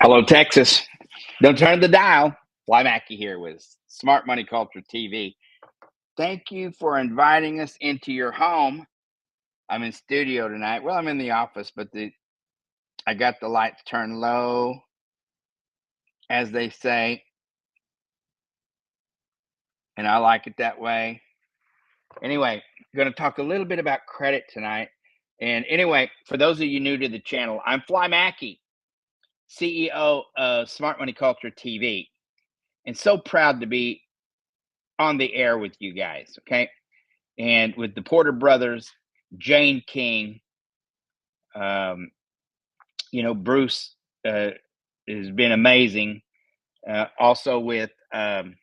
Hello, Texas. Don't turn the dial. Fly Mackey here with Smart Money Culture TV. Thank you for inviting us into your home. I'm in studio tonight. Well, I'm in the office, but I got the lights turned low, as they say, and I like it that way. Anyway, going to talk a little bit about credit tonight. And anyway, for those of you new to the channel, I'm Fly Mackey, CEO of Smart Money Culture TV, and so proud to be on the air with you guys. Okay. And with the Porter brothers, Jane King, um, Bruce has been amazing. Also with um,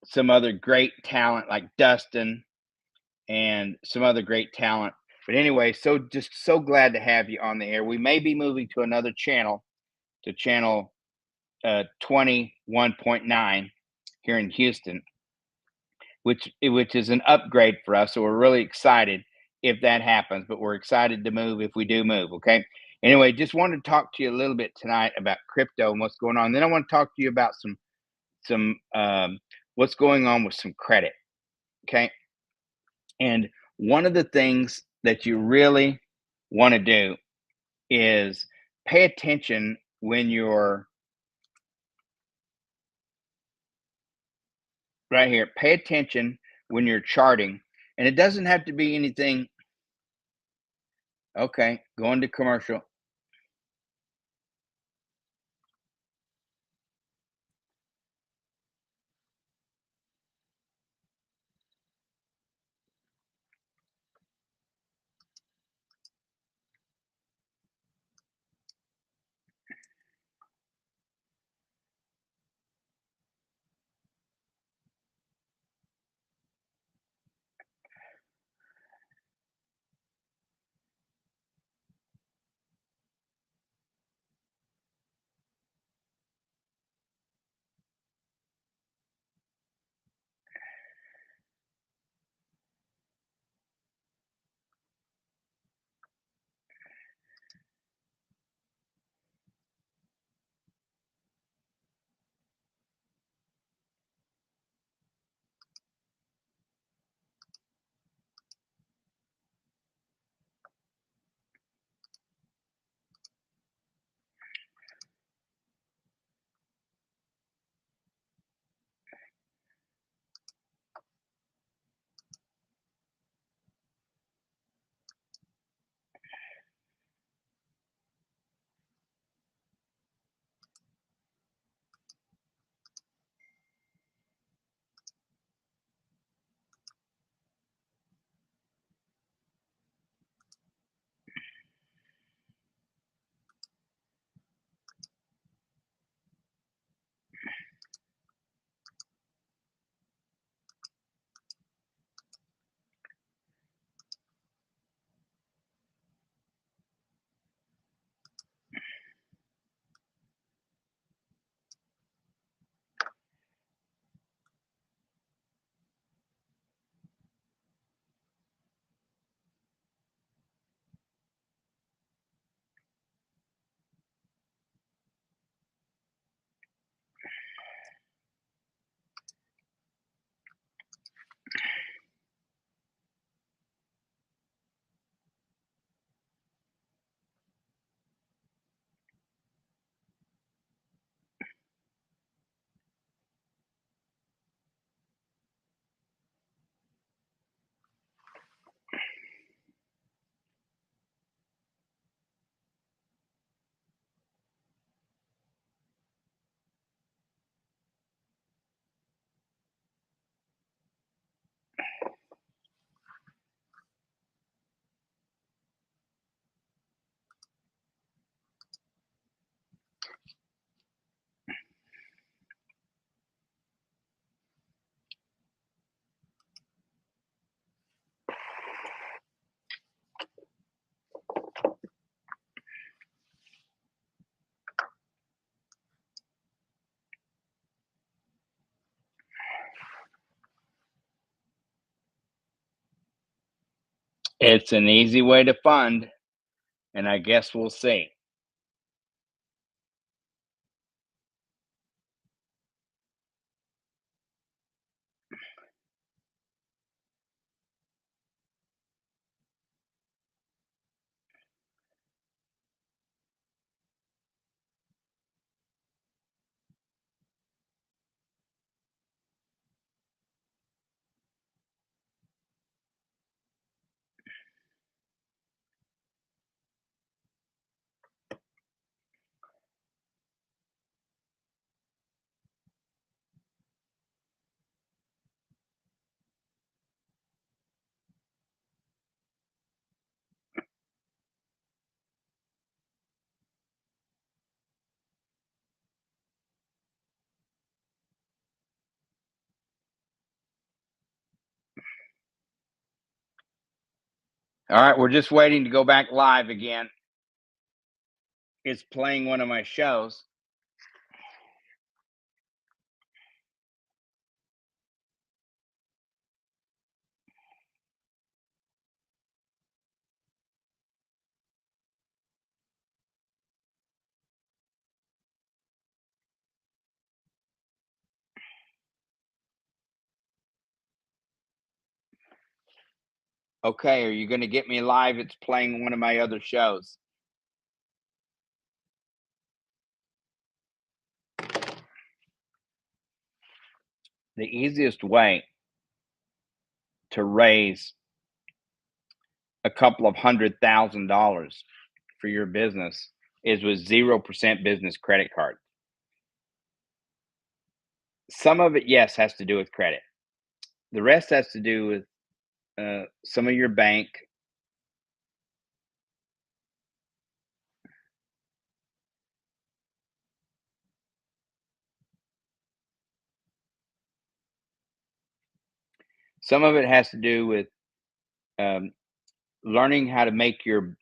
some other great talent like Dustin and some other great talent. But anyway, just so glad to have you on the air. We may be moving to another channel, to channel 21.9 here in Houston, which is an upgrade for us. So we're really excited if that happens, but we're excited to move if we do move. Okay. Anyway, just wanted to talk to you a little bit tonight about crypto and what's going on. Then I want to talk to you about some what's going on with some credit. Okay. And one of the things that you really want to do is pay attention when you're right here. Pay attention when you're charting, and it doesn't have to be anything. Okay, going to commercial. It's an easy way to fund, and I guess we'll see. All right, we're just waiting to go back live again. It's playing one of my shows. Okay, are you going to get me live? It's playing one of my other shows. The easiest way to raise a couple of $100,000 for your business is with 0% business credit card. Some of it, yes, has to do with credit. The rest has to do with some of your bank. Some of it has to do with um, learning how to make your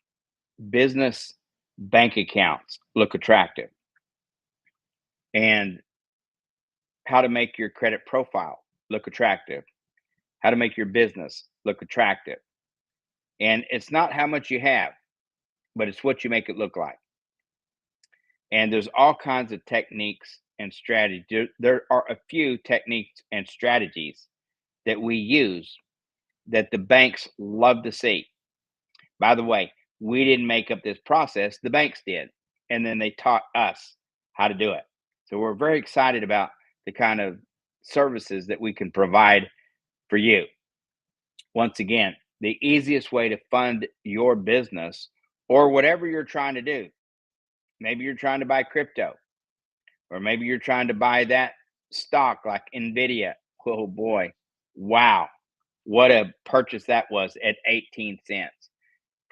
business bank accounts look attractive and how to make your credit profile look attractive, how to make your business look attractive. And it's not how much you have, but it's what you make it look like. And there's all kinds of techniques and strategies. There are a few techniques and strategies that we use that the banks love to see. By the way, we didn't make up this process, the banks did. And then they taught us how to do it. So we're very excited about the kind of services that we can provide for you. Once again, the easiest way to fund your business or whatever you're trying to do. Maybe you're trying to buy crypto, or maybe you're trying to buy that stock like Nvidia. Oh boy, wow, what a purchase that was at 18 cents.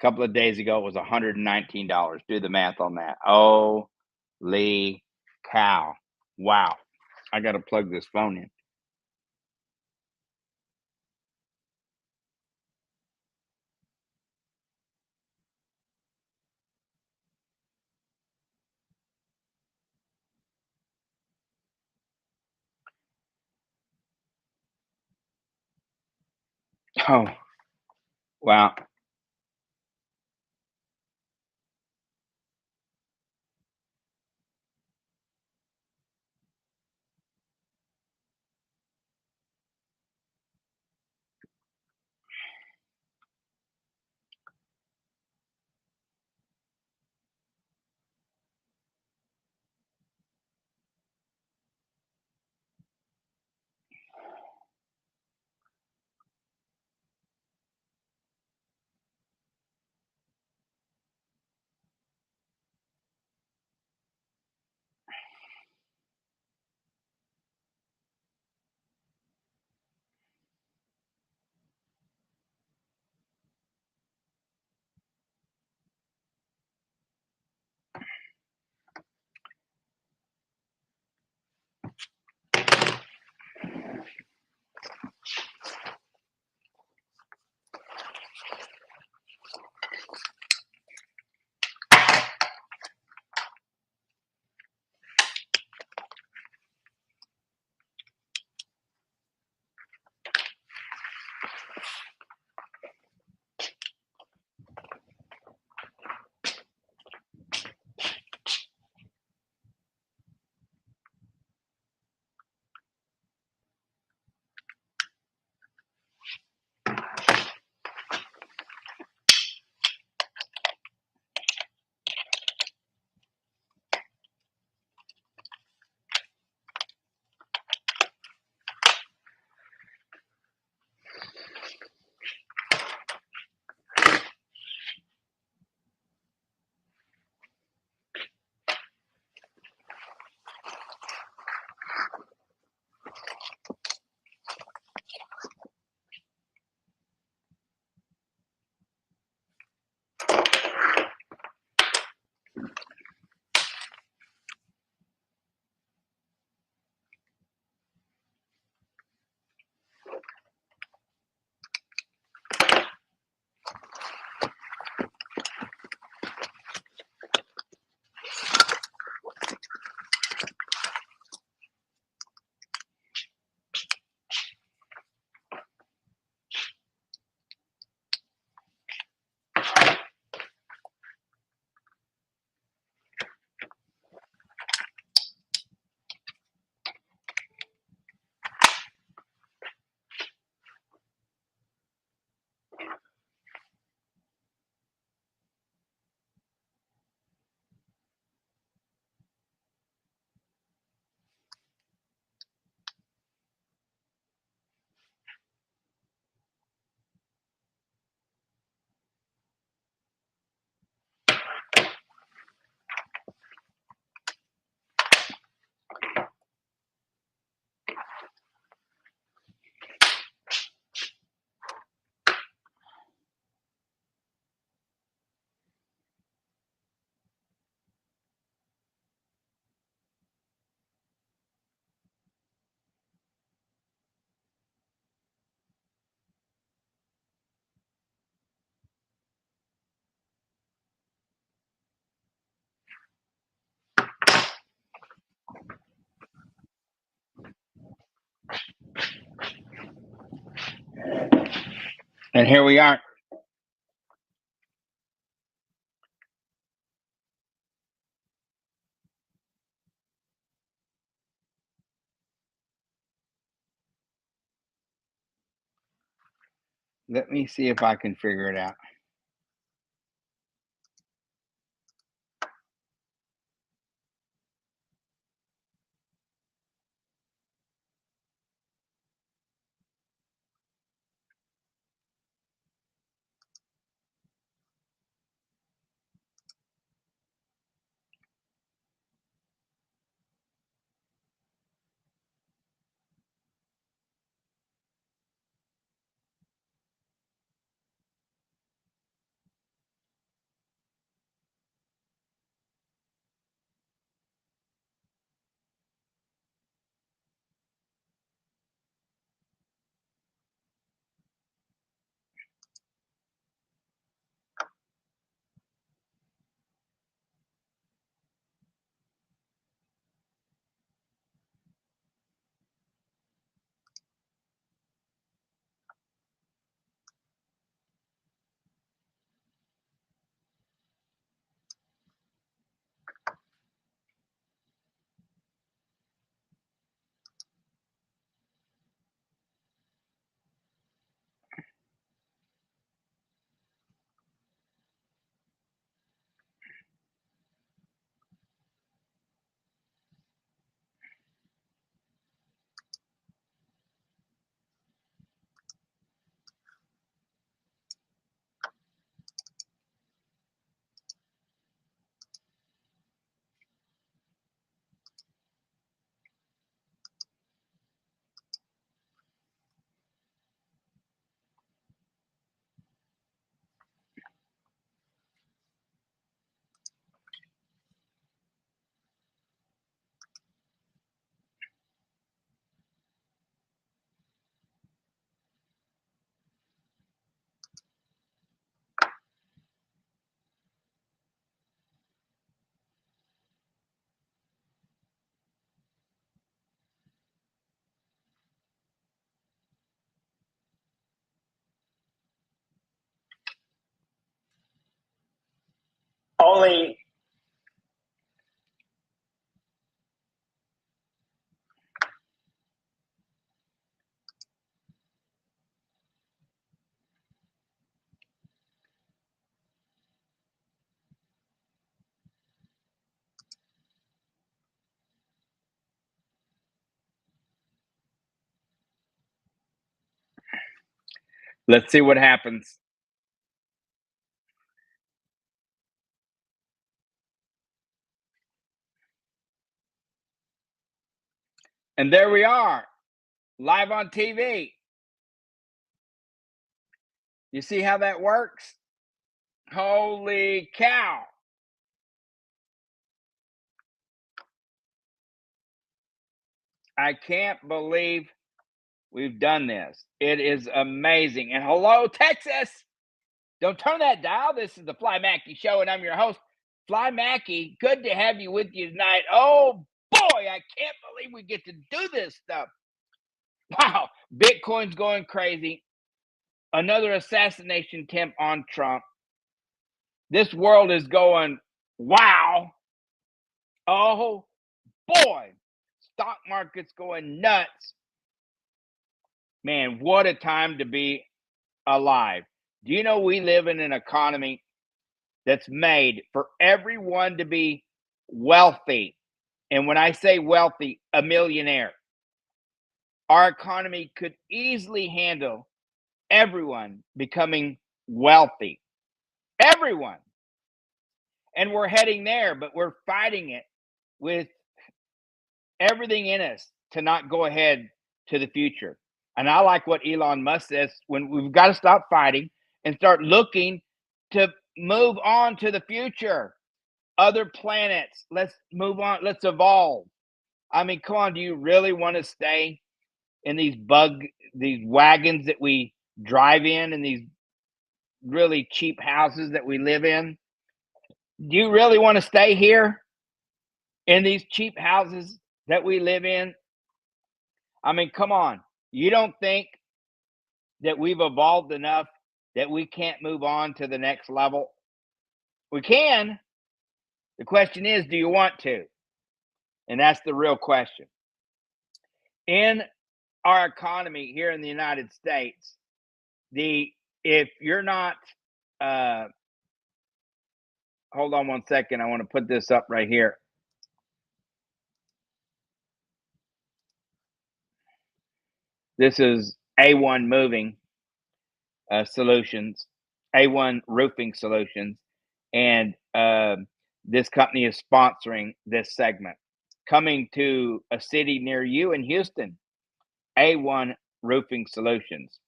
A couple of days ago, it was $119. Do the math on that. Holy cow. Wow. I got to plug this phone in. Oh, wow. And here we are. Let me see if I can figure it out. Only let's see what happens. And there we are, live on TV. You see how that works? Holy cow. I can't believe we've done this. It is amazing. And hello, Texas. Don't turn that dial. This is the Fly Mackey Show, and I'm your host, Fly Mackey. Good to have you with you tonight. Oh, boy, I can't believe we get to do this stuff. Wow, Bitcoin's going crazy. Another assassination attempt on Trump. This world is going, wow. Oh, boy. Stock market's going nuts. Man, what a time to be alive. Do you know we live in an economy that's made for everyone to be wealthy? And when I say wealthy, a millionaire. Our economy could easily handle everyone becoming wealthy. Everyone. And we're heading there, but we're fighting it with everything in us to not go ahead to the future. And I like what Elon Musk says, when we've got to stop fighting and start looking to move on to the future. Other planets, let's move on, let's evolve. I mean, come on, do you really want to stay in these wagons that we drive in and these really cheap houses that we live in? Do you really want to stay here in these cheap houses that we live in? I mean, come on. You don't think that we've evolved enough that we can't move on to the next level? We can. The question is, do you want to? And that's the real question. In our economy here in the United States, if you're not hold on one second, I want to put this up right here. This is A1 Moving Solutions, A1 Roofing Solutions, and this company is sponsoring this segment. Coming to a city near you in Houston, A1 Roofing Solutions.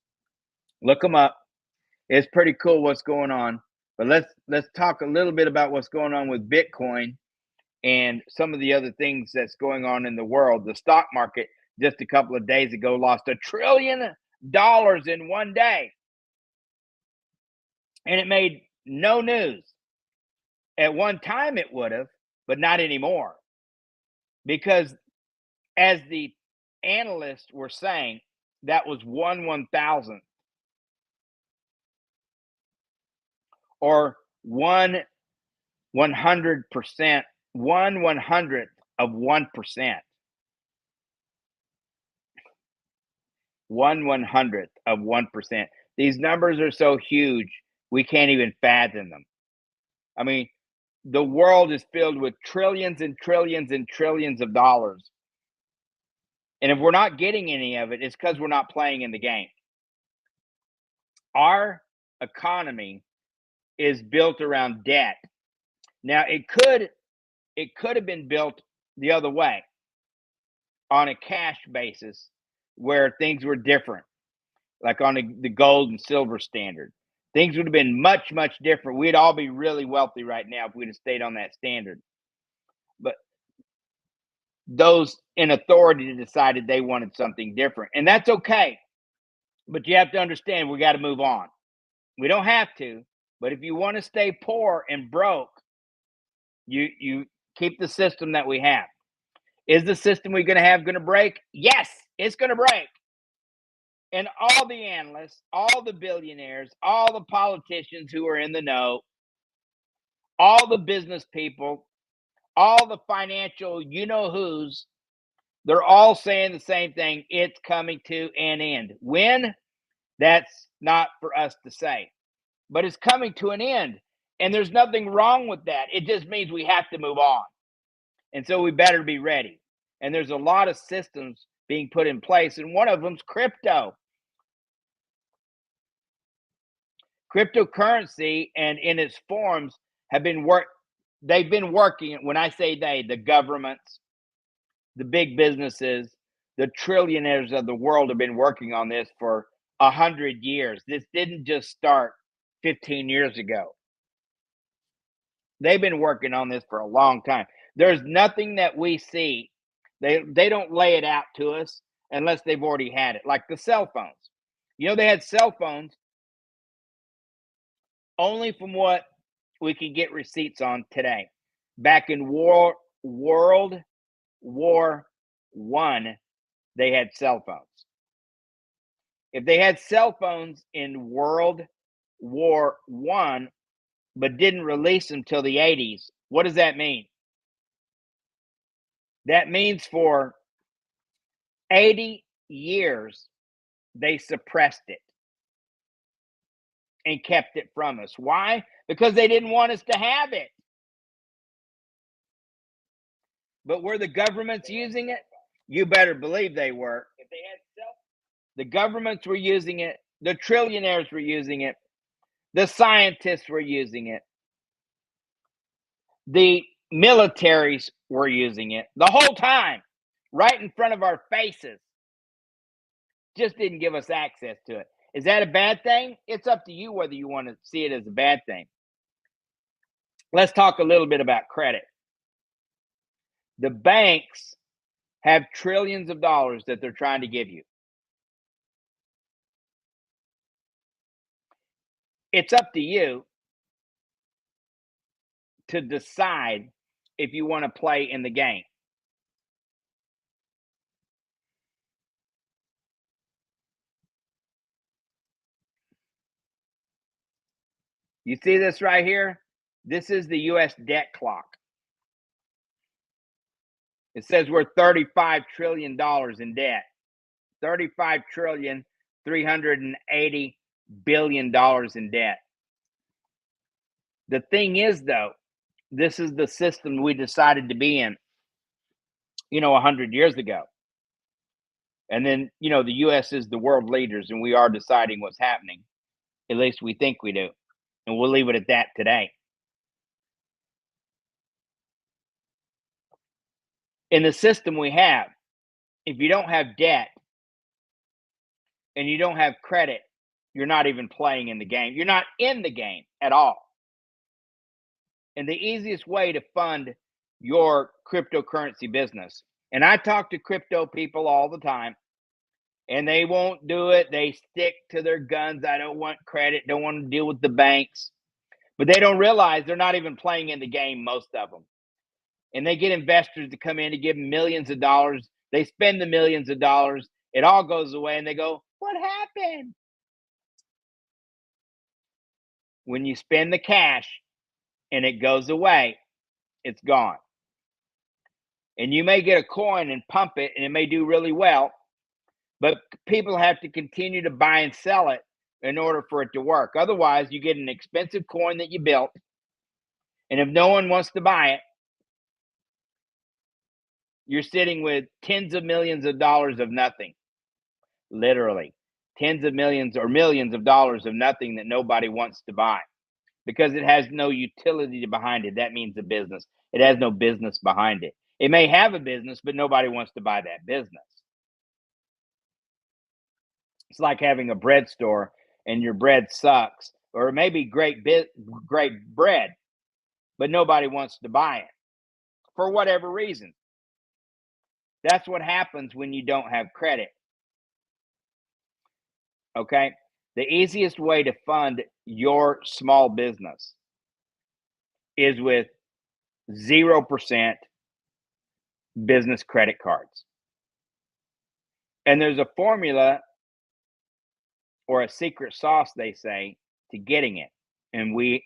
Look them up. It's pretty cool what's going on. But let's talk a little bit about what's going on with Bitcoin and some of the other things that's going on in the world. The stock market just a couple of days ago lost $1 trillion in one day. And it made no news. At one time it would have, but not anymore. Because as the analysts were saying, that was 1/1000th or 1/100%, 1/100th of 1%. 1/100th of 1%. These numbers are so huge, we can't even fathom them. I mean, the world is filled with trillions and trillions and trillions of dollars. And if we're not getting any of it, it's because we're not playing in the game. Our economy is built around debt. Now, it could have been built the other way, on a cash basis, where things were different, like on the gold and silver standard. Things would have been much, much different. We'd all be really wealthy right now if we'd have stayed on that standard. But those in authority decided they wanted something different. And that's okay. But you have to understand, we got to move on. We don't have to, but if you want to stay poor and broke, you keep the system that we have. Is the system we're going to have going to break? Yes, it's going to break. And all the analysts, all the billionaires, all the politicians who are in the know, all the business people, all the financial you-know-whos, they're all saying the same thing. It's coming to an end. When? That's not for us to say. But it's coming to an end. And there's nothing wrong with that. It just means we have to move on. And so we better be ready. And there's a lot of systems being put in place. And one of them's crypto. Cryptocurrency and in its forms have been they've been working. When I say they, the governments, the big businesses, the trillionaires of the world have been working on this for 100 years. This didn't just start 15 years ago. They've been working on this for a long time. There's nothing that we see. They don't lay it out to us unless they've already had it. Like the cell phones. You know, they had cell phones only from what we can get receipts on today. Back in World War I, they had cell phones. If they had cell phones in World War I, but didn't release them till the 80s, what does that mean? That means for 80 years, they suppressed it and kept it from us. Why? Because they didn't want us to have it. But were the governments using it? You better believe they were. If they had the governments were using it, the trillionaires were using it, the scientists were using it, the militaries were using it the whole time, right in front of our faces. Just didn't give us access to it. Is that a bad thing? It's up to you whether you want to see it as a bad thing. Let's talk a little bit about credit. The banks have trillions of dollars that they're trying to give you. It's up to you to decide if you want to play in the game. You see this right here? This is the U.S. debt clock. It says we're $35 trillion in debt. $35,380,000,000,000 in debt. The thing is, though, this is the system we decided to be in, 100 years ago. And then, the U.S. is the world leaders, and we are deciding what's happening. At least we think we do. And we'll leave it at that today. In the system we have, if you don't have debt and you don't have credit, you're not even playing in the game. You're not in the game at all. And the easiest way to fund your cryptocurrency business, and I talk to crypto people all the time, and they won't do it. They stick to their guns. I don't want credit, don't want to deal with the banks. But they don't realize they're not even playing in the game, most of them. And they get investors to come in to give them millions of dollars. They spend the millions of dollars. It all goes away, and they go, what happened? When you spend the cash and it goes away, it's gone. And you may get a coin and pump it, and it may do really well, but people have to continue to buy and sell it in order for it to work. Otherwise, you get an expensive coin that you built, and if no one wants to buy it, you're sitting with tens of millions of dollars of nothing. Literally, tens of millions or millions of dollars of nothing that nobody wants to buy because it has no utility behind it. That means a business. It has no business behind it. It may have a business, but nobody wants to buy that business. It's like having a bread store and your bread sucks, or it may be great bread, but nobody wants to buy it for whatever reason. That's what happens when you don't have credit. Okay? The easiest way to fund your small business is with 0% business credit cards. And there's a formula or a secret sauce, they say, to getting it. And we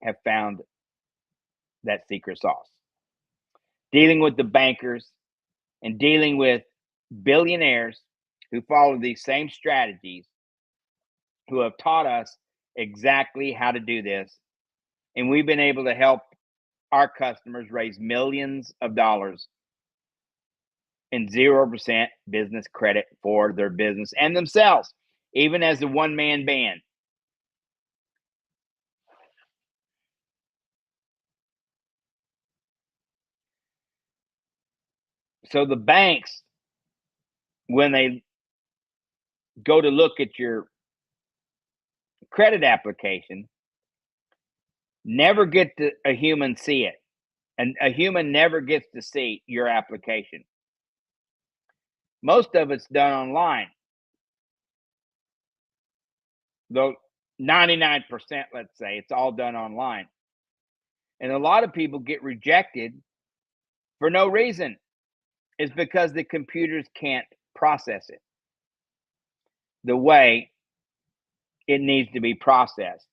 have found that secret sauce. Dealing with the bankers and dealing with billionaires who follow these same strategies, who have taught us exactly how to do this. And we've been able to help our customers raise millions of dollars in 0% business credit for their business and themselves, even as a one-man band. So the banks, when they go to look at your credit application, never get a human see it. And a human never gets to see your application. Most of it's done online. Though 99%, let's say, it's all done online. And a lot of people get rejected for no reason. It's because the computers can't process it the way it needs to be processed.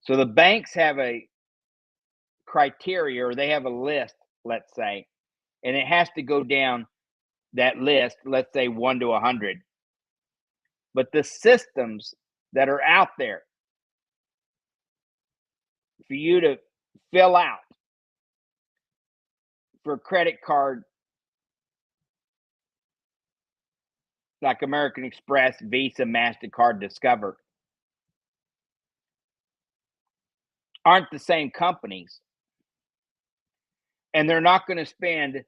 So the banks have a criteria, or they have a list, let's say, and it has to go down that list, let's say 1 to 100. But the systems that are out there for you to fill out for a credit card like American Express, Visa, MasterCard, Discover aren't the same companies. And they're not going to spend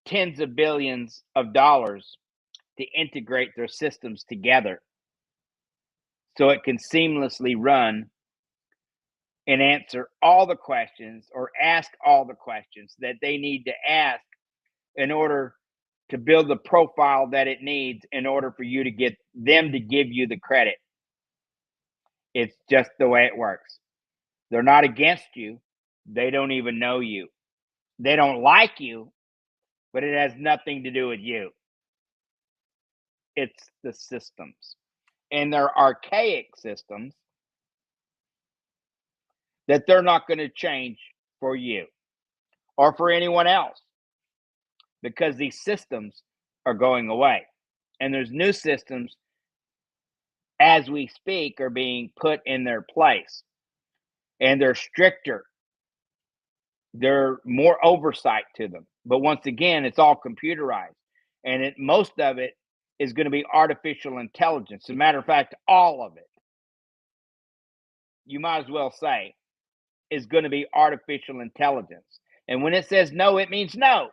tens of billions of dollars to integrate their systems together so it can seamlessly run and answer all the questions or ask all the questions that they need to ask in order to build the profile that it needs in order for you to get them to give you the credit. It's just the way it works. They're not against you. They don't even know you. They don't like you, but it has nothing to do with you. It's the systems. And they're archaic systems that they're not going to change for you or for anyone else, because these systems are going away. And there's new systems as we speak are being put in their place, and they're stricter. There more oversight to them. But once again, it's all computerized. And most of it is going to be artificial intelligence. As a matter of fact, all of it, you might as well say, is going to be artificial intelligence. And when it says no, it means no.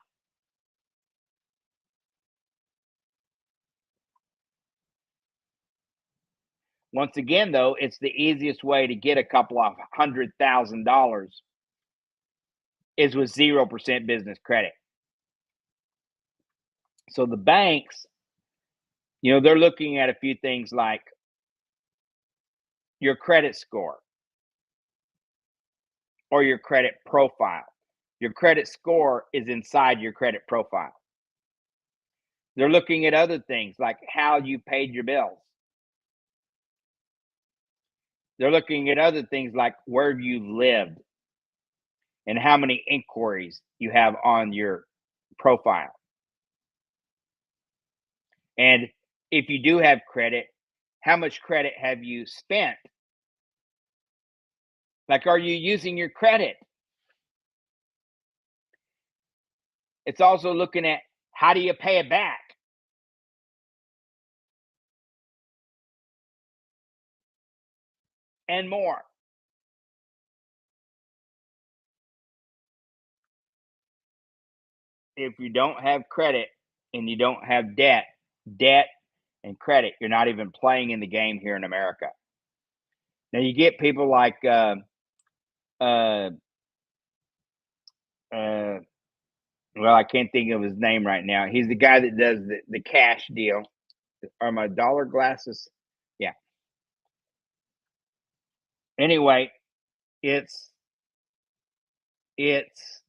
Once again, though, it's the easiest way to get a couple of $100,000 is with 0% business credit. So the banks, they're looking at a few things like your credit score or your credit profile. Your credit score is inside your credit profile. They're looking at other things like how you paid your bills. They're looking at other things like where you lived and how many inquiries you have on your profile. And if you do have credit, how much credit have you spent? Like, are you using your credit? It's also looking at how do you pay it back? And more. If you don't have credit and you don't have debt and credit, you're not even playing in the game here in America. Now you get people like uh, uh, well, I can't think of his name right now. He's the guy that does the cash deal. Are my dollar glasses? Yeah. Anyway, it's it's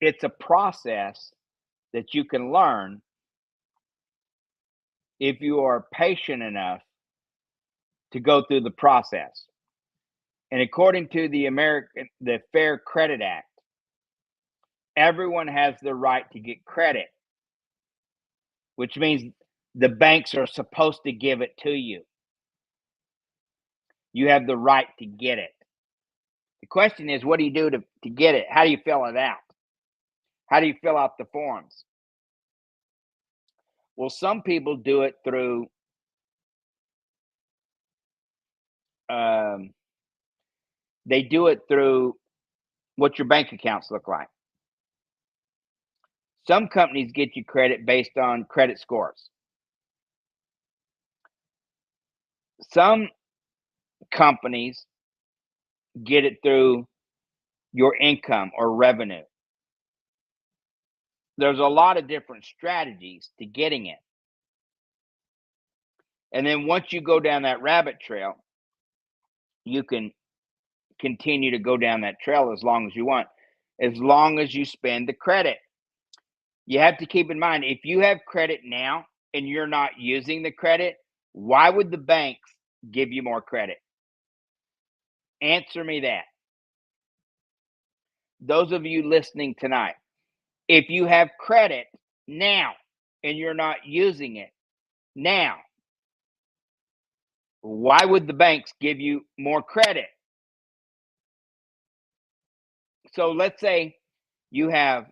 it's a process that you can learn if you are patient enough to go through the process. And according to the Fair Credit Act, everyone has the right to get credit, which means the banks are supposed to give it to you. You have the right to get it. The question is, what do you do to get it? How do you fill it out? How do you fill out the forms? Well, some people do it through um, they do it through what your bank accounts look like. Some companies get you credit based on credit scores. Some companies get it through your income or revenue. There's a lot of different strategies to getting it. And then once you go down that rabbit trail, you can continue to go down that trail as long as you want, as long as you spend the credit. You have to keep in mind, if you have credit now and you're not using the credit, why would the banks give you more credit? Answer me that. Those of you listening tonight, if you have credit now and you're not using it now, why would the banks give you more credit? So let's say you have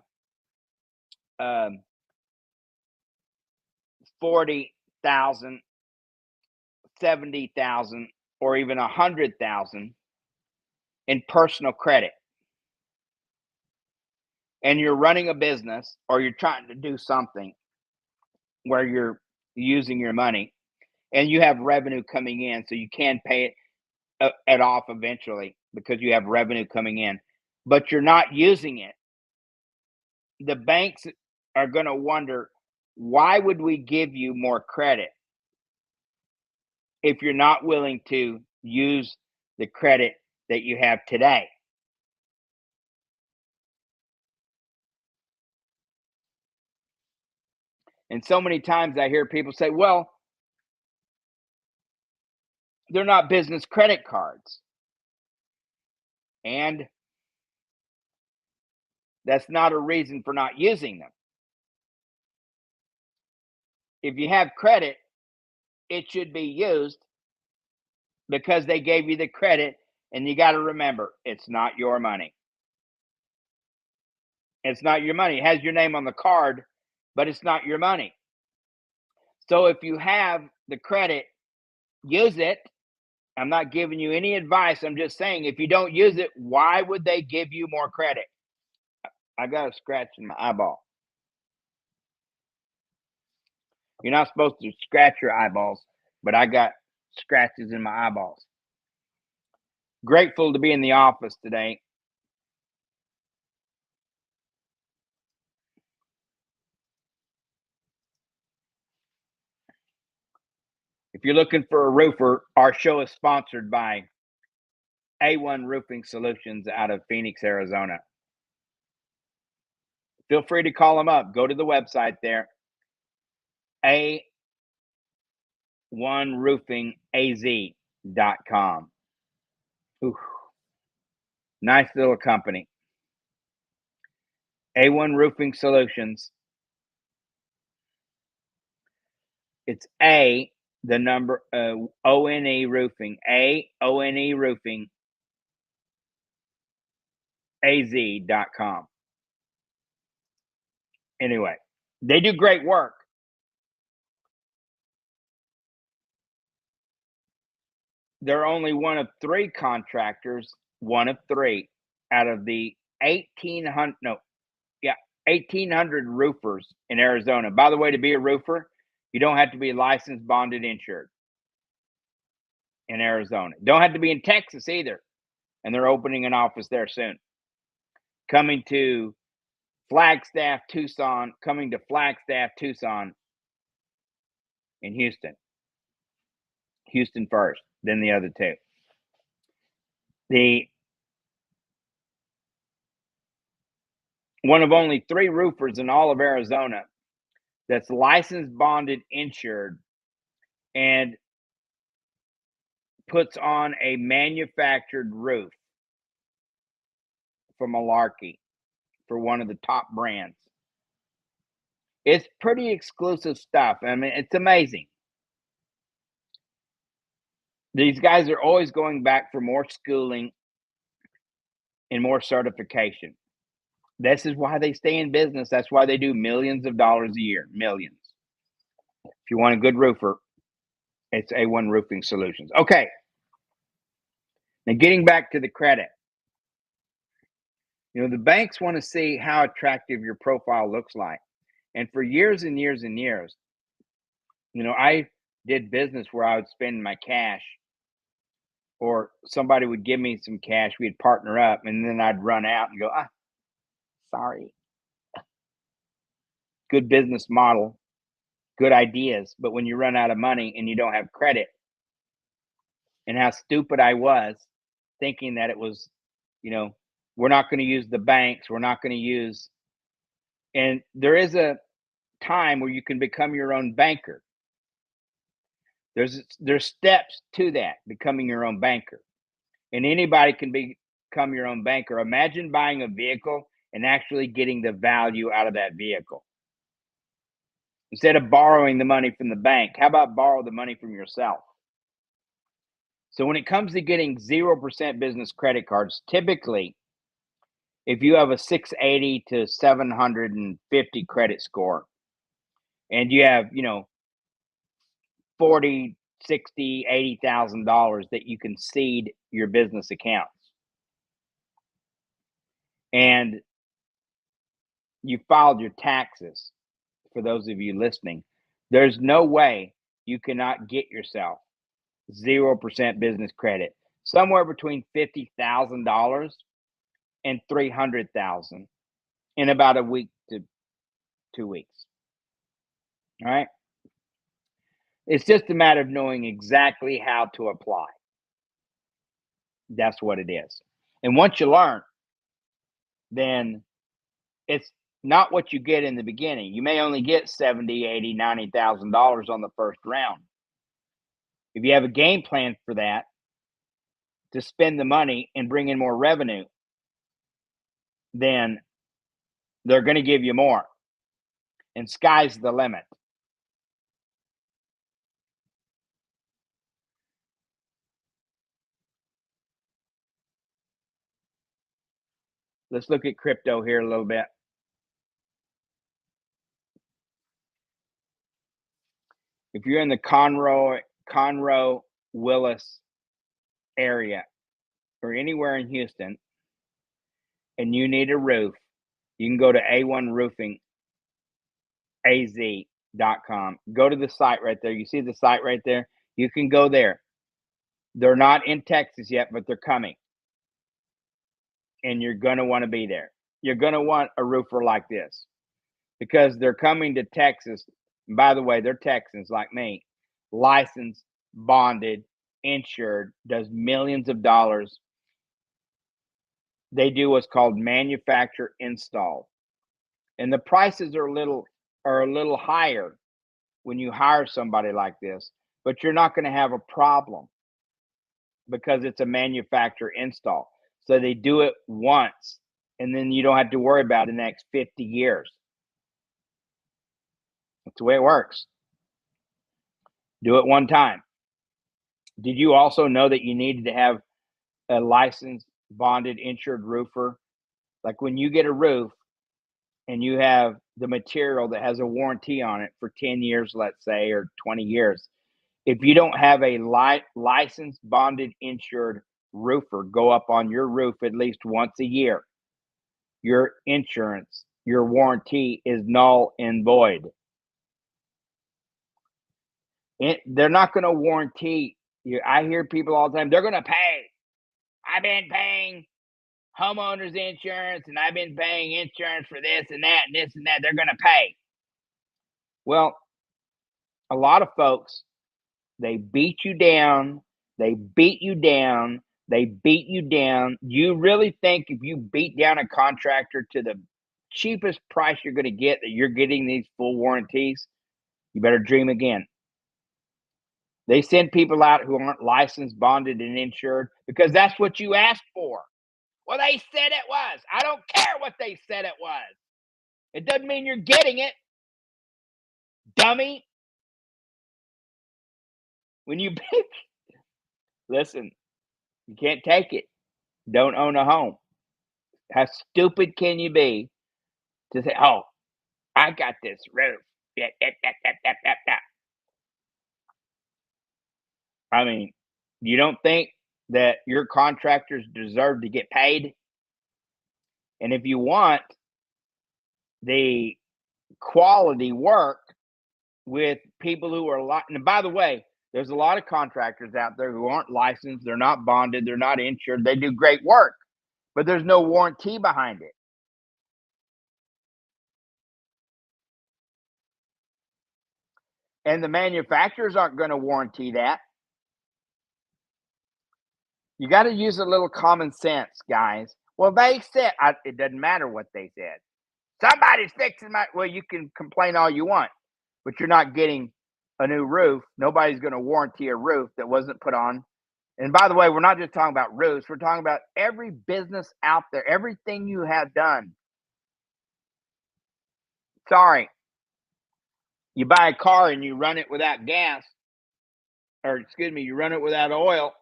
40,000, 70,000, or even 100,000 in personal credit, and you're running a business or you're trying to do something where you're using your money and you have revenue coming in, so you can pay it off eventually because you have revenue coming in, but you're not using it. The banks are going to wonder, why would we give you more credit if you're not willing to use the credit that you have today? And so many times I hear people say, well, they're not business credit cards. And that's not a reason for not using them. If you have credit, it should be used because they gave you the credit. And you got to remember, it's not your money. It's not your money. It has your name on the card, but it's not your money. So if you have the credit, use it. I'm not giving you any advice. I'm just saying, if you don't use it, why would they give you more credit? I got a scratch in my eyeball. You're not supposed to scratch your eyeballs, but I got scratches in my eyeballs. Grateful to be in the office today. If you're looking for a roofer, our show is sponsored by A1 Roofing Solutions out of Phoenix, Arizona. Feel free to call them up. Go to the website there, a1roofingaz.com. Ooh, nice little company. A1 Roofing Solutions. It's A, the number O-N-E Roofing, A-O-N-E Roofing, az.com. Anyway, they do great work. They're only one of 3 contractors, one of 3 out of the 1,800 roofers in Arizona. By the way, to be a roofer, you don't have to be licensed, bonded, insured in Arizona. Don't have to be in Texas either. And they're opening an office there soon. Coming to Flagstaff, Tucson in Houston. Houston first, then the other 2. The one of only 3 roofers in all of Arizona that's licensed, bonded, insured, and puts on a manufactured roof for Malarkey for one of the top brands. It's pretty exclusive stuff. I mean, it's amazing. These guys are always going back for more schooling and more certification. This is why they stay in business. That's why they do millions of dollars a year. Millions. If you want a good roofer, it's A1 Roofing Solutions. Okay. Now, getting back to the credit. You know, the banks want to see how attractive your profile looks like. And for years and years and years, you know, I did business where I would spend my cash or somebody would give me some cash. We'd partner up and then I'd run out and go, sorry. Good business model, good ideas. But when you run out of money and you don't have credit, and how stupid I was thinking that it was, you know, we're not going to use the banks. We're not going to use, and there is a time where you can become your own banker. There's steps to that, becoming your own banker. And anybody can become your own banker. Imagine buying a vehicle and actually getting the value out of that vehicle. Instead of borrowing the money from the bank, how about borrow the money from yourself? So when it comes to getting 0% business credit cards, typically, if you have a 680 to 750 credit score and you have, you know, 40, 60, $80,000 that you can seed your business accounts. And you filed your taxes, for those of you listening, there's no way you cannot get yourself 0% business credit. Somewhere between $50,000 and $300,000 in about a week to 2 weeks. All right. It's just a matter of knowing exactly how to apply. That's what it is. And once you learn, then it's not what you get in the beginning. You may only get $70,000, $80,000, $90,000 on the first round. If you have a game plan for that, to spend the money and bring in more revenue, then they're going to give you more. And sky's the limit. Let's look at crypto here a little bit. If you're in the Conroe Willis area or anywhere in Houston and you need a roof, you can go to a1roofingaz.com. Go to the site right there. You see the site right there? You can go there. They're not in Texas yet, but they're coming. And you're going to want to be there. You're going to want a roofer like this because they're coming to Texas. And by the way, they're Texans like me, licensed, bonded, insured, does millions of dollars. They do what's called manufacturer install. And the prices are a little higher when you hire somebody like this, but you're not going to have a problem because it's a manufacturer install. So they do it once, and then you don't have to worry about it the next 50 years. That's the way it works. Do it one time. Did you also know that you needed to have a licensed, bonded, insured roofer? Like when you get a roof and you have the material that has a warranty on it for 10 years, let's say, or 20 years, if you don't have a licensed, bonded, insured roofer go up on your roof at least once a year, your insurance, your warranty is null and void. They're not going to warranty you. I hear people all the time, they're going to pay. I've been paying homeowners insurance and I've been paying insurance for this and that and this and that. They're going to pay. Well, a lot of folks, they beat you down. They beat you down. They beat you down. You really think if you beat down a contractor to the cheapest price you're going to get that you're getting these full warranties? You better dream again. They send people out who aren't licensed, bonded, and insured because that's what you asked for. Well, they said it was. I don't care what they said it was. It doesn't mean you're getting it, dummy. When you listen, you can't take it. Don't own a home. How stupid can you be to say, "Oh, I got this roof." I mean, you don't think that your contractors deserve to get paid? And if you want the quality work with people who are and by the way, there's a lot of contractors out there who aren't licensed, they're not bonded, they're not insured, they do great work, but there's no warranty behind it. And the manufacturers aren't going to warranty that. You got to use a little common sense, guys. Well, they said, it doesn't matter what they said. Somebody's fixing my, well, you can complain all you want, but you're not getting a new roof. Nobody's going to warranty a roof that wasn't put on. And by the way, we're not just talking about roofs. We're talking about every business out there, everything you have done. Sorry. You buy a car and you run it without gas, or excuse me, you run it without oil,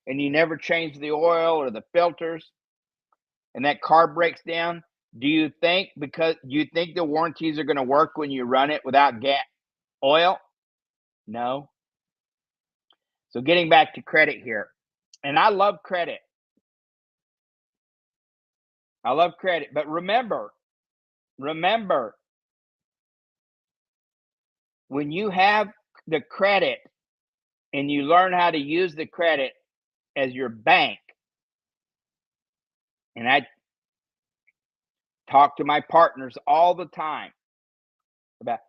and you never change the oil or the filters, and that car breaks down. Do you think the warranties are going to work when you run it without oil? No. So getting back to credit here, and I love credit. I love credit, but remember, when you have the credit and you learn how to use the credit as your bank, and I talk to my partners all the time about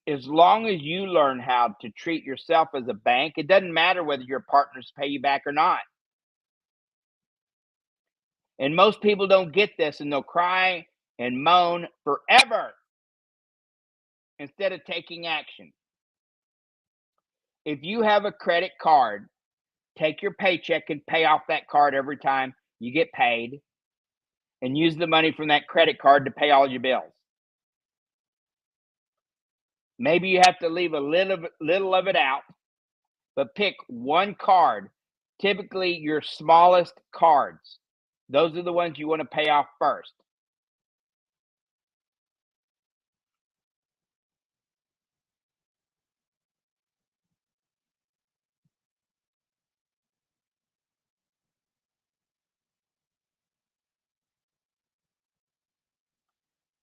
as long as you learn how to treat yourself as a bank, it doesn't matter whether your partners pay you back or not. And most people don't get this, and they'll cry and moan forever instead of taking action. if you have a credit card, take your paycheck and pay off that card every time you get paid, and use the money from that credit card to pay all your bills. Maybe you have to leave a little of it out, but pick one card, typically your smallest cards. Those are the ones you want to pay off first.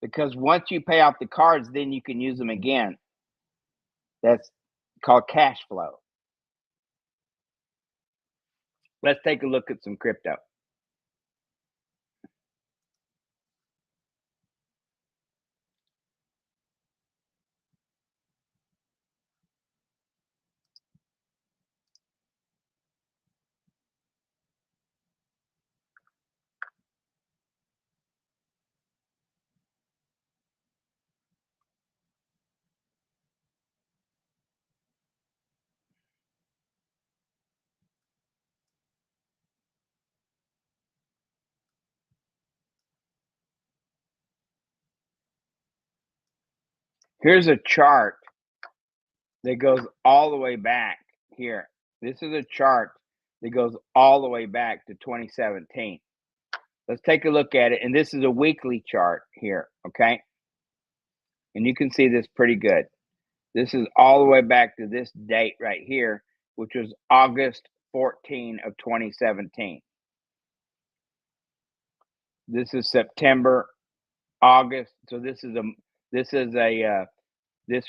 Because once you pay off the cards, then you can use them again. That's called cash flow. Let's take a look at some crypto. Here's a chart that goes all the way back here. This is a chart that goes all the way back to 2017. Let's take a look at it. And this is a weekly chart here, okay? And you can see this pretty good. This is all the way back to this date right here, which was August 14 of 2017. This is September, August. So this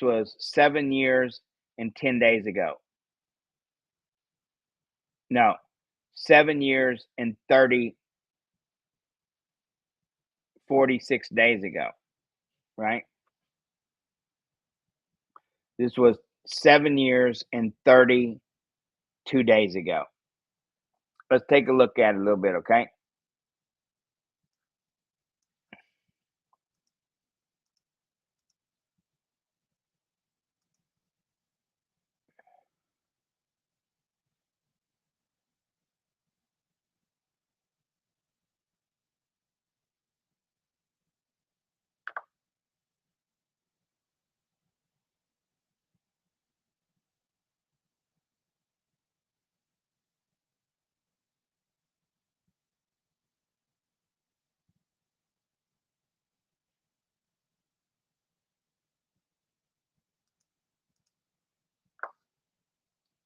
was 7 years and 10 days ago. No, 7 years and 46 days ago, right? This was 7 years and 32 days ago. Let's take a look at it a little bit, okay?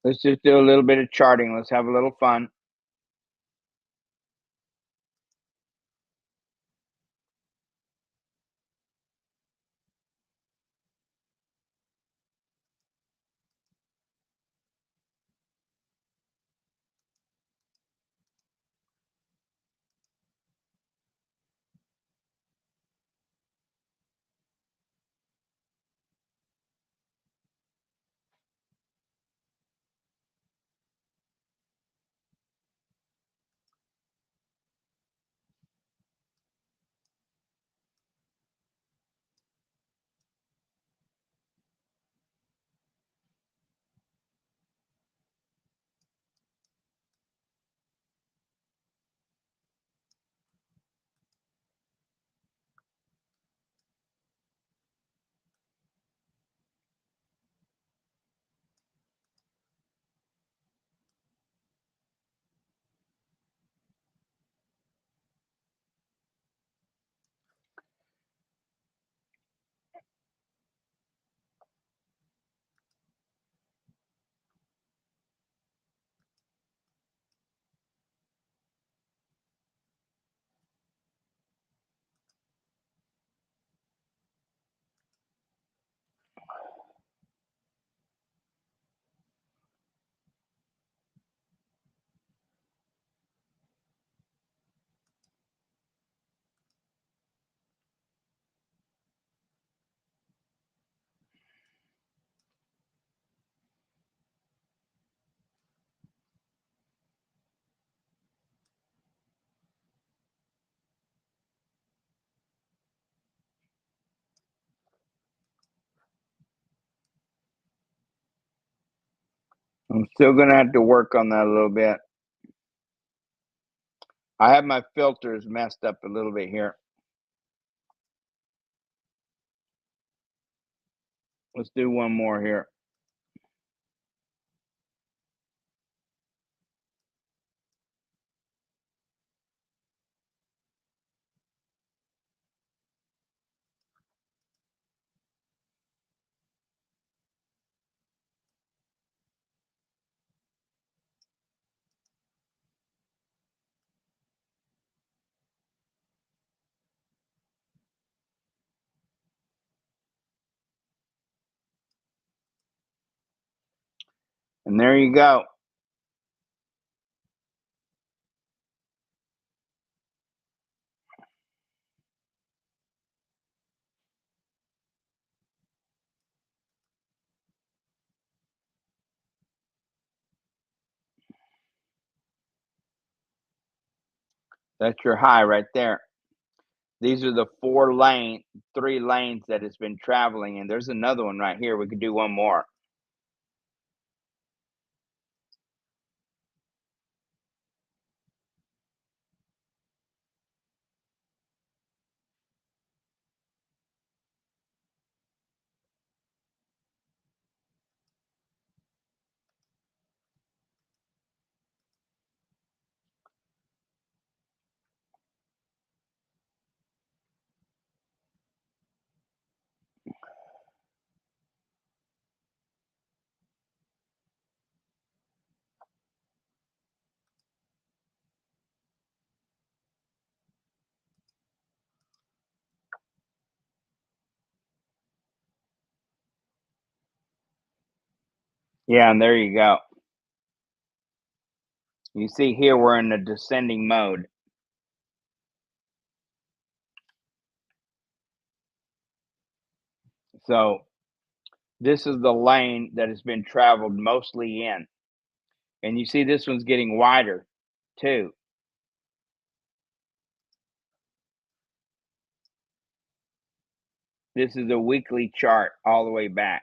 Let's just do a little bit of charting. Let's have a little fun. I'm still going to have to work on that a little bit. I have my filters messed up a little bit here. Let's do one more here. And there you go. That's your high right there. These are the 3 lanes that it's been traveling, and there's another one right here. We could do one more. Yeah, and there you go. You see here we're in a descending mode. So this is the lane that has been traveled mostly in. And you see this one's getting wider too. This is a weekly chart all the way back.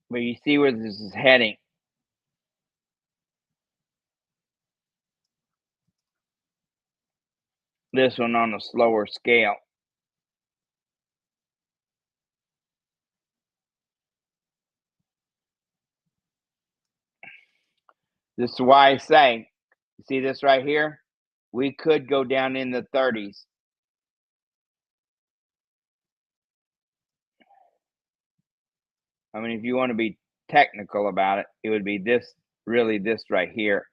But you see where this is heading. This one on a slower scale. This is why I say, you see this right here? We could go down in the 30s. I mean, if you want to be technical about it, it would be this, really this right here.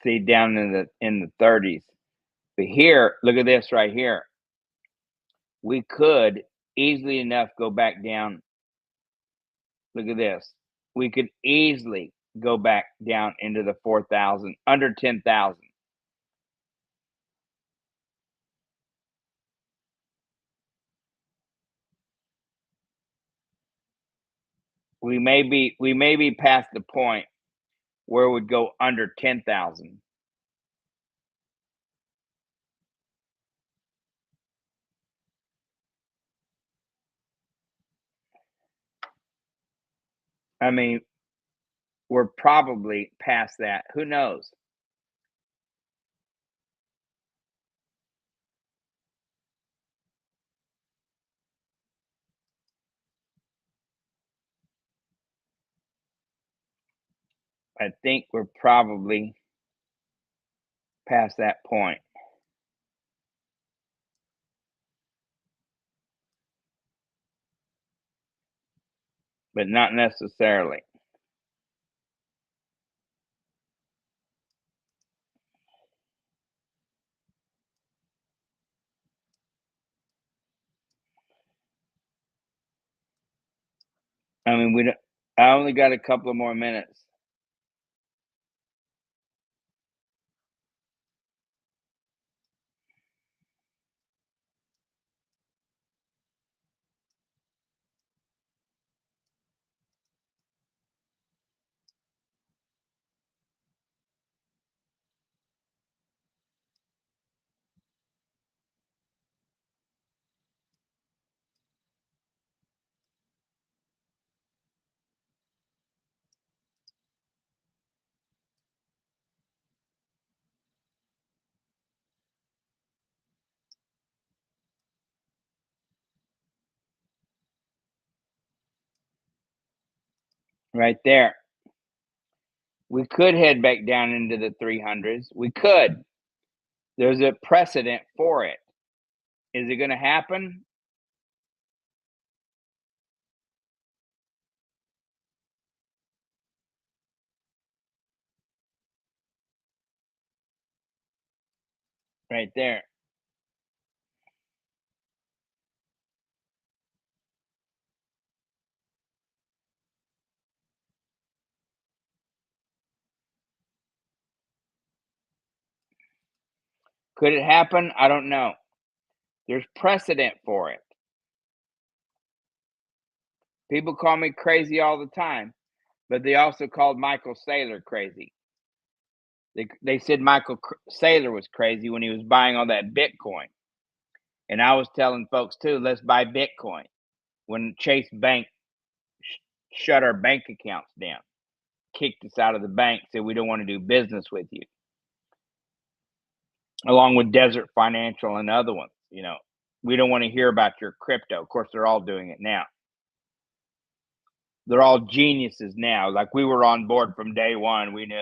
See, down in the 30s. But here, look at this right here. We could easily enough go back down. Look at this. We could easily go back down into the 4,000, under 10,000. We may be past the point where it would go under 10,000. I mean, we're probably past that. Who knows? I think we're probably past that point, but not necessarily. I mean, we don't, I only got a couple of more minutes. right there. We could head back down into the 300s. We could. There's a precedent for it. Is it going to happen? Right there. Could it happen? I don't know. There's precedent for it. People call me crazy all the time, but they also called Michael Saylor crazy. They said Michael Saylor was crazy when he was buying all that Bitcoin. And I was telling folks too, let's buy Bitcoin. When Chase Bank shut our bank accounts down, kicked us out of the bank, said we don't want to do business with you. Along with Desert Financial and other ones, we don't want to hear about your crypto. Of course, they're all doing it now. They're all geniuses now. Like we were on board from day one. We knew.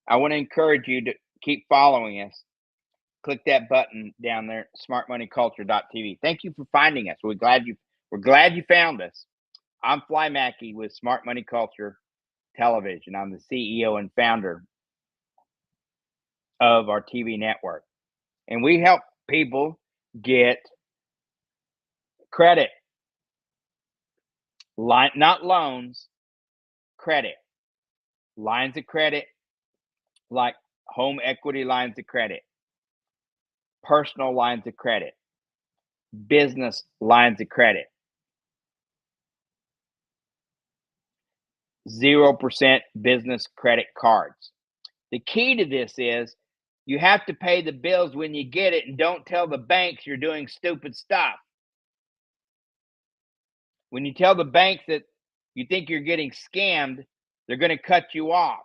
I want to encourage you to keep following us. Click that button down there, smartmoneyculture.tv. Thank you for finding us. We're glad you found us. I'm Fly Mackey with Smart Money Culture Television. I'm the CEO and founder of our TV network. And we help people get credit. Not loans, credit. Lines of credit, like home equity lines of credit, personal lines of credit, business lines of credit, 0% business credit cards. The key to this is you have to pay the bills when you get it and don't tell the banks you're doing stupid stuff. When you tell the banks that you think you're getting scammed, they're going to cut you off.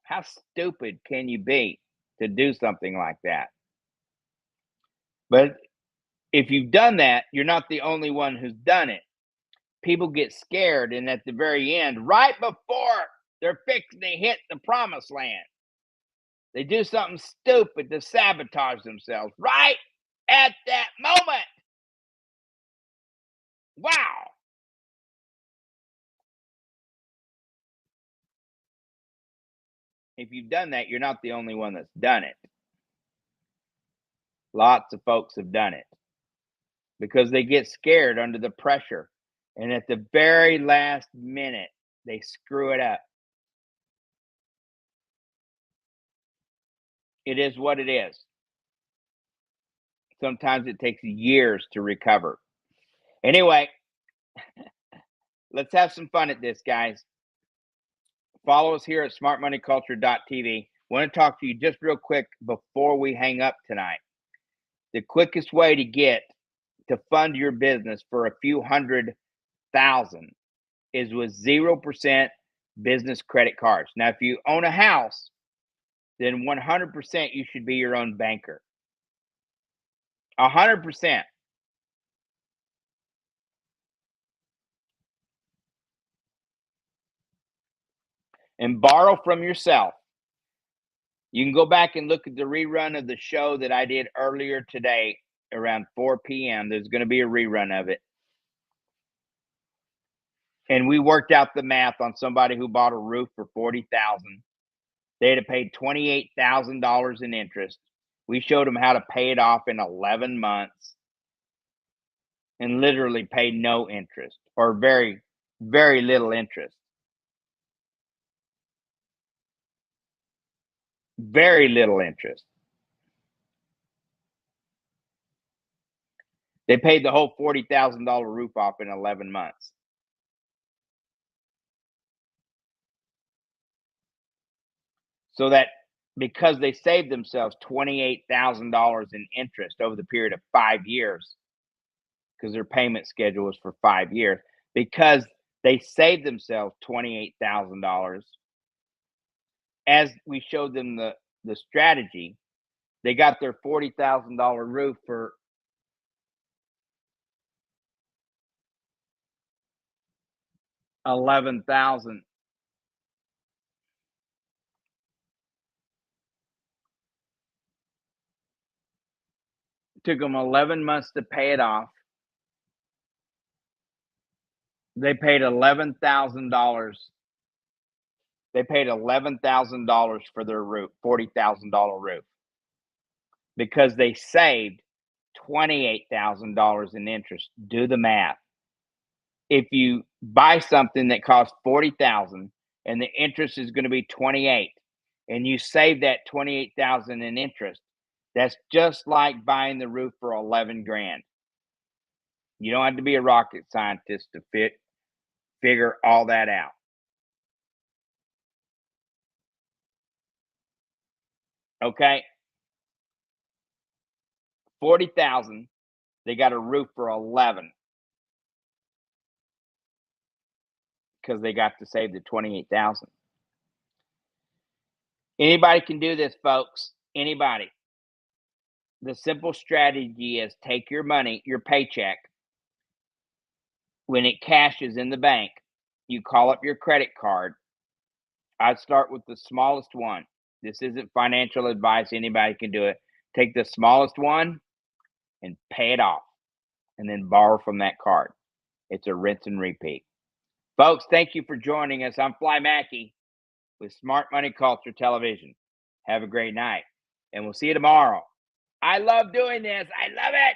How stupid can you be to do something like that? But if you've done that, you're not the only one who's done it. People get scared, and at the very end, right before they're fixing to hit the promised land, they do something stupid to sabotage themselves right at that moment. Wow. If you've done that, you're not the only one that's done it. Lots of folks have done it because they get scared under the pressure. And at the very last minute, they screw it up. It is what it is. Sometimes it takes years to recover. Anyway, let's have some fun at this, guys. Follow us here at smartmoneyculture.tv. Want to talk to you just real quick before we hang up tonight. The quickest way to get to fund your business for a few $100,000 is with 0% business credit cards. Now, if you own a house, then 100% you should be your own banker. 100%. And borrow from yourself. You can go back and look at the rerun of the show that I did earlier today around 4 p.m. There's going to be a rerun of it. And we worked out the math on somebody who bought a roof for $40,000. They had to pay $28,000 in interest. We showed them how to pay it off in 11 months and literally pay no interest or very, very little interest. Very little interest. They paid the whole $40,000 roof off in 11 months. So that because they saved themselves $28,000 in interest over the period of 5 years, because their payment schedule was for 5 years, because they saved themselves $28,000, as we showed them the strategy, They got their $40,000 roof for $11,000. Took them 11 months to pay it off. They paid $11,000. They paid $11,000 for their roof, $40,000 roof, because they saved $28,000 in interest. Do the math. If you buy something that costs 40,000 and the interest is going to be 28, and you save that 28,000 in interest, that's just like buying the roof for 11 grand. You don't have to be a rocket scientist to figure all that out. Okay? 40,000, they got a roof for 11 because they got to save the 28,000. Anybody can do this, folks. Anybody. The simple strategy is take your money, your paycheck, when it cashes in the bank, you call up your credit card. I'd start with the smallest one. This isn't financial advice. Anybody can do it. Take the smallest one and pay it off, and then borrow from that card. It's a rinse and repeat. Folks, thank you for joining us. I'm Fly Mackey with Smart Money Culture Television. Have a great night, and we'll see you tomorrow. I love doing this. I love it.